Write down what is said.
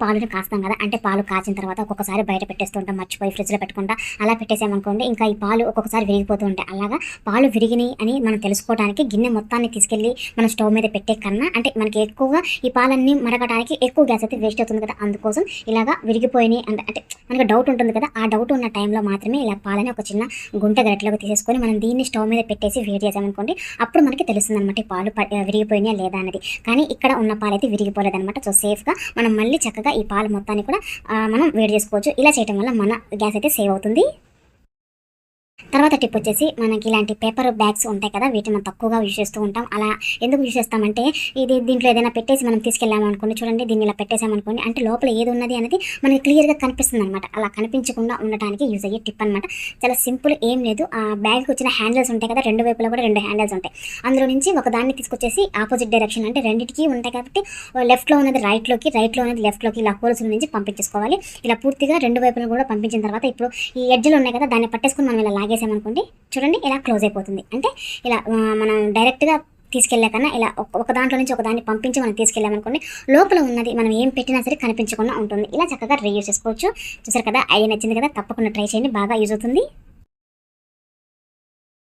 పాలను కాస్తాం కదా, అంటే పాలు కాచిన తర్వాత ఒక్కొక్కసారి బయట పెట్టేస్తూ ఉంటాం, మర్చిపోయి ఫ్రిడ్జ్లో పెట్టకుండా అలా పెట్టేసామనుకోండి, ఇంకా ఈ పాలు ఒక్కొక్కసారి విరిగిపోతూ ఉంటాయి. అలాగా పాలు విరిగినాయి అని మనం తెలుసుకోవడానికి గిన్నె మొత్తాన్ని తీసుకెళ్ళి మనం స్టవ్ మీద పెట్టే కన్నా, అంటే మనకి ఎక్కువగా ఈ పాలన్నీ మరగడానికి ఎక్కువ గ్యాస్ అయితే వేస్ట్ అవుతుంది కదా, అందుకోసం ఇలాగా విరిగిపోయినాయి అంటే మనకు డౌట్ ఉంటుంది కదా, ఆ డౌట్ ఉన్న టైంలో మాత్రమే ఇలా పాలని ఒక చిన్న గుంట గరిటెలోకి తీసేసుకొని మనం దీన్ని స్టవ్ మీద పెట్టేసి వేడి చేసామనుకోండి, అప్పుడు మనకి తెలుస్తుంది అనమాట ఈ పాలు విరిగిపోయినాయా లేదా అనేది. కానీ ఇక్కడ ఉన్న పాలు అయితే విరిగిపోలేదనమాట. సో సేఫ్గా మనం మళ్ళీ చక్కగా ఈ పాలు మొత్తాన్ని కూడా మనం వేడి చేసుకోవచ్చు. ఇలా చేయడం వల్ల మన గ్యాస్ అయితే సేవ్ అవుతుంది. తర్వాత టిప్ వచ్చేసి, మనకి ఇలాంటి పేపర్ బ్యాగ్స్ ఉంటాయి కదా, వీటిని మనం తక్కువగా యూజ్ చేస్తూ ఉంటాం. అలా ఎందుకు యూజ్ చేస్తామంటే, దీంట్లో ఏదైనా పెట్టేసి మనం తీసుకెళ్ళాము అనుకోండి, చూడండి దీన్ని ఇలా పెట్టేసామనుకోండి, అంటే లోపల ఏది ఉన్నది అనేది మనకి క్లియర్గా కనిపిస్తుంది అనమాట. అలా కనిపించకుండా ఉండటానికి యూజ్ అయ్యే టిప్ అనమాట. చాలా సింపుల్, ఏం లేదు. ఆ బ్యాగ్కి వచ్చిన హ్యాండిల్స్ ఉంటాయి కదా, రెండు వైపులా కూడా 2 హ్యాండిల్స్ ఉంటాయి. అందులో నుంచి ఒక దాన్ని తీసుకొచ్చేసి ఆపోజిట్ డైరెక్షన్, అంటే రెండింటికి ఉంటాయి కాబట్టి లెఫ్ట్లో ఉన్నది రైట్లోకి, రైట్లో ఉన్నది లెఫ్ట్లోకి, ఇలా హోల్స్ నుంచి పంపించేసుకోవాలి. ఇలా పూర్తిగా 2 వైపులా కూడా పంపించిన తర్వాత ఇప్పుడు ఈ ఎడ్జ్లు ఉన్నాయి కదా, దాన్ని పట్టేసుకుని మనం ఇలా లాగేసామనుకోండి, చూడండి ఇలా క్లోజ్ అయిపోతుంది. అంటే ఇలా మనం డైరెక్ట్గా తీసుకెళ్ళే కన్నా ఇలా ఒక దాంట్లో నుంచి ఒక దాన్ని పంపించి మనం తీసుకెళ్ళామనుకోండి, లోపల ఉన్నది మనం ఏం పెట్టినా సరే కనిపించకుండా ఉంటుంది. ఇలా చక్కగా రీయూజ్ చేసుకోవచ్చు. చూసారు కదా, ఐడియా నచ్చింది కదా, తప్పకుండా ట్రై చేయండి, బాగా యూజ్ అవుతుంది.